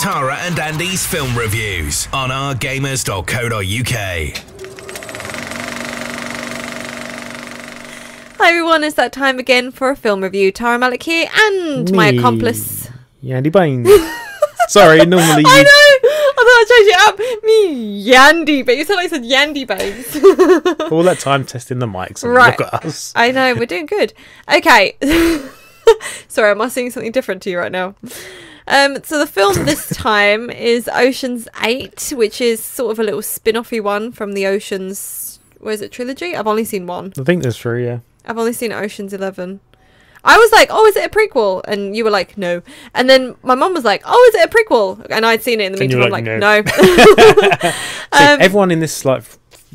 Tara and Andy's film reviews on OurGamers.co.uk. Hi everyone, it's that time again for a film review. Tara Malik here and my accomplice... Yandy Baines. Sorry, normally you... I know! I thought I'd change it up. Me, Yandy, but you said I said Yandy Baines. All that time testing the mics and right. Look at us. I know, we're doing good. Okay. Sorry, am I saying something different to you right now? So the film this time is Ocean's 8, which is sort of a little spin-offy one from the Ocean's... What is it, trilogy? I've only seen one. I think there's 3, yeah. I've only seen Ocean's 11. I was like, oh, is it a prequel? And you were like, no. And then my mum was like, oh, is it a prequel? And I'd seen it in the meantime. I'm like, no. So everyone in this like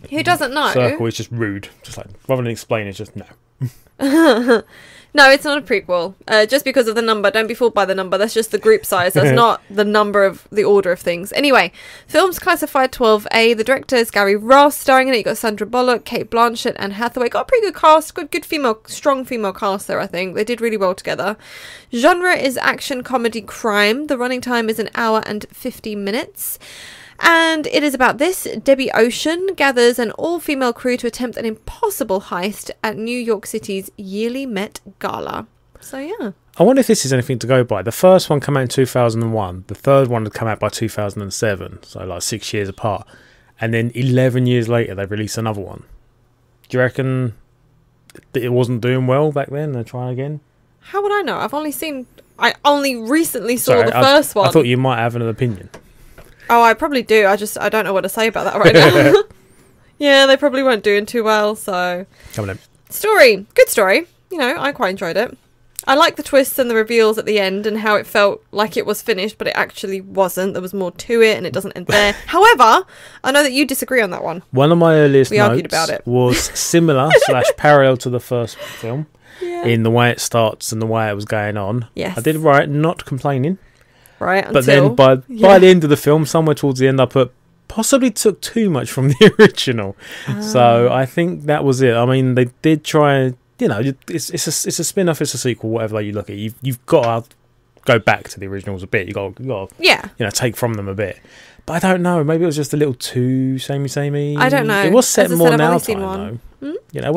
who doesn't know circle is just rude. Just like, rather than explain, it's just no. No, it's not a prequel. Just because of the number. Don't be fooled by the number. That's just the group size. That's not the number of the order of things. Anyway, film's classified 12A. The director is Gary Ross. Starring in it, you got Sandra Bullock, Cate Blanchett, and Hathaway. Got a pretty good cast. Good female, strong female cast there, I think. They did really well together. Genre is action, comedy, crime. The running time is 1 hour and 50 minutes. And it is about this. Debbie Ocean gathers an all-female crew to attempt an impossible heist at New York City's yearly Met Gala. So, yeah. I wonder if this is anything to go by. The first one came out in 2001. The third one had come out by 2007. So, like 6 years apart. And then 11 years later, they released another one. Do you reckon it wasn't doing well back then? They're trying again? How would I know? I only recently saw the first one. I thought you might have an opinion. Oh, I probably do. I don't know what to say about that right now. Yeah, they probably weren't doing too well, so... Come on in. Story. Good story. You know, I quite enjoyed it. I like the twists and the reveals at the end and how it felt like it was finished, but it actually wasn't. There was more to it and it doesn't end there. However, I know that you disagree on that one. One of my earliest notes argued about it. Was similar / parallel to the first film in the way it starts and the way it was going on. Yes. I did right, not complaining. Right, but then by the end of the film, somewhere towards the end, I put possibly took too much from the original. So I think that was it. I mean, they did try. You know, it's a spin-off, it's a sequel, whatever way you look at it. You've got to go back to the originals a bit. You got to take from them a bit. But I don't know. Maybe it was just a little too samey. I don't know. It was set more now time though. You know, it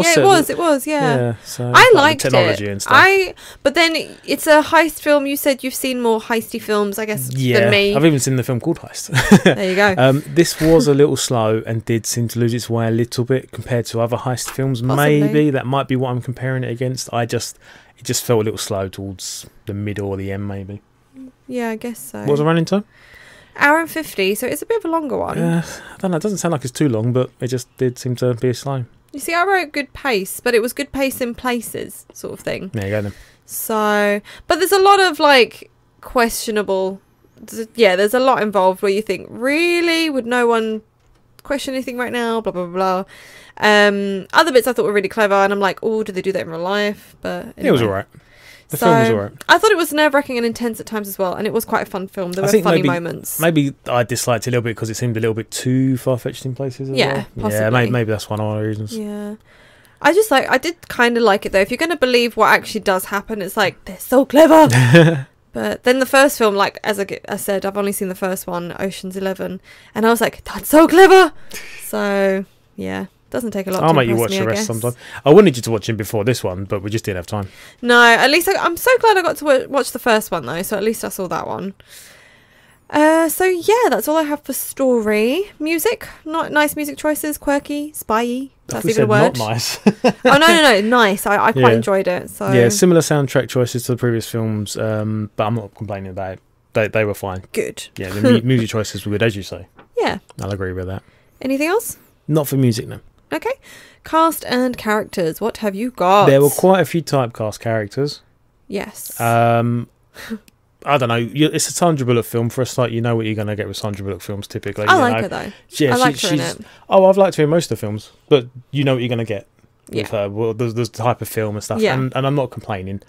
was. Yeah. So I liked technology it. And stuff. But then it's a heist film. You said you've seen more heisty films, I guess, than me. I've even seen the film called Heist. There you go. This was a little slow and did seem to lose its way a little bit compared to other heist films. Possibly. Maybe that might be what I'm comparing it against. It just felt a little slow towards the middle or the end, maybe. Yeah, I guess so. What was the running time? 1 hour and 50, so it's a bit of a longer one. I don't know. It doesn't sound like it's too long, but it just did seem to be slow. You see, I wrote good pace, but it was good pace in places, sort of thing. There you go then. So, but there's a lot of like questionable. Yeah, there's a lot involved where you think, really, would no one question anything right now? Blah blah blah. Other bits I thought were really clever, and I'm like, oh, did they do that in real life? But anyway. It was alright. The film was alright. I thought it was nerve-wracking and intense at times as well, and it was quite a fun film. There were funny moments. Maybe I disliked it a little bit because it seemed a little bit too far-fetched in places as well. Possibly. Yeah, maybe that's one of the reasons. Yeah. I did kind of like it though. If you're going to believe what actually does happen, it's like, they're so clever. But then the first film, like, as I said, I've only seen the first one, Ocean's 11, and I was like, that's so clever. So, yeah. Doesn't take a lot. I'll make you watch the rest sometime. I wanted you to watch him before this one, but we just didn't have time. No, at least I'm so glad I got to watch the first one though. So at least I saw that one. So yeah, that's all I have for story. Music, not nice music choices, quirky, spyy. That's even a word. Not nice. Oh no, nice. I quite enjoyed it. So yeah, similar soundtrack choices to the previous films, but I'm not complaining about it. They were fine. Good. Yeah, the music choices were good, as you say. Yeah, I'll agree with that. Anything else? Not for music, no. Okay. Cast and characters. What have you got? There were quite a few typecast characters. Yes. I don't know. It's a Sandra Bullock film. For a start, you know what you're going to get with Sandra Bullock films typically. I like her though. Yeah, I liked her in it. Oh, I've liked her in most of the films, but you know what you're going to get with her. Well, there's the type of film and stuff, and I'm not complaining.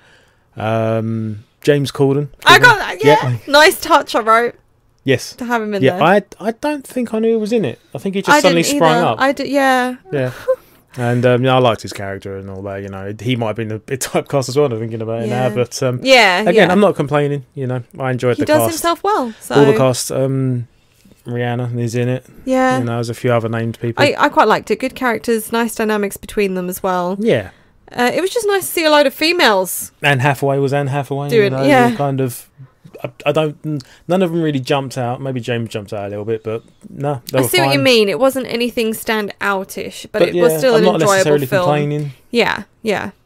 James Corden. I got that. Yeah. Nice touch. I wrote. Yes. To have him in there. I don't think I knew he was in it. I think he just suddenly sprang up. I did. Yeah. Yeah. And I liked his character and all that. You know, he might have been a bit typecast as well. I'm thinking about it now, but again, I'm not complaining. You know, I enjoyed the cast. He does himself well. So. All the cast. Rihanna is in it. Yeah, you know, there's a few other named people. I quite liked it. Good characters, nice dynamics between them as well. Yeah. It was just nice to see a load of females. Anne Hathaway was Anne Hathaway. Doing, you know, yeah. Kind of. I don't. None of them really jumped out. Maybe James jumped out a little bit, but no, they were I see fine. what you mean. It wasn't anything stand outish, but it was still I'm an not enjoyable necessarily film. Complaining. Yeah.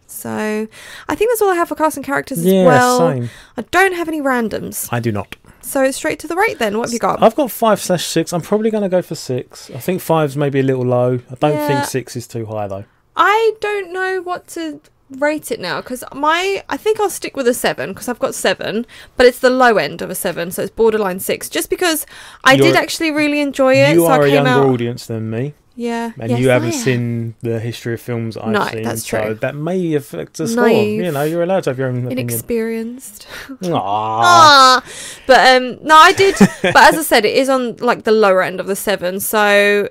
So I think that's all I have for cast and characters as Yeah, well. same. I don't have any randoms. I do not. So straight to the rate then. What have you got? I've got 5/6. I'm probably going to go for 6. I think 5's maybe a little low. I don't think 6 is too high though. I don't know what to rate it now because I think I'll stick with a 7 because I've got 7, but it's the low end of a 7, so it's borderline 6. Just because I did actually really enjoy it. You so are I a came younger out, audience than me. Yeah, and yes, you haven't I am. seen the history of films that I've seen. That's so true. that may affect the score. Naive. You know, you're allowed to have your own opinion. Inexperienced. Aww. But no, I did. But as I said, it is on like the lower end of the 7, so.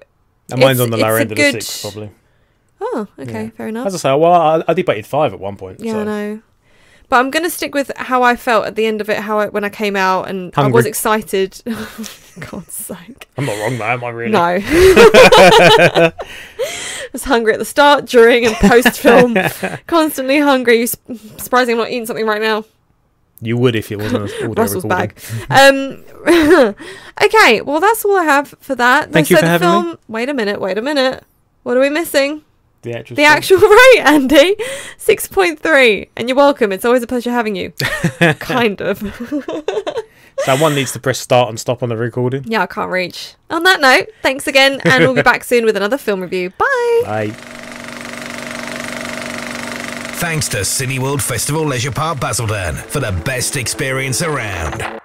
And mine's on the lower it's end of the 6, probably. Oh, okay, Yeah. fair enough. As I say, well, I debated 5 at one point. Yeah, so. I know. But I'm going to stick with how I felt at the end of it, when I came out and Hungry. I was excited. God's sake. I'm not wrong though, am I really? No. I was hungry at the start, during and post-film. Constantly hungry. Surprising I'm not eating something right now. You would if it wasn't an audio Russell's recording. bag. Okay, well that's all I have for that. Thank you for having me. Wait a minute. What are we missing? The actual, actual rate, Andy. 6.3. And you're welcome. It's always a pleasure having you. Kind of. So one needs to press start and stop on the recording. Yeah, I can't reach. On that note, thanks again, and we'll be back soon with another film review. Bye. Bye. Thanks to Cineworld Festival Leisure Park Basildon for the best experience around.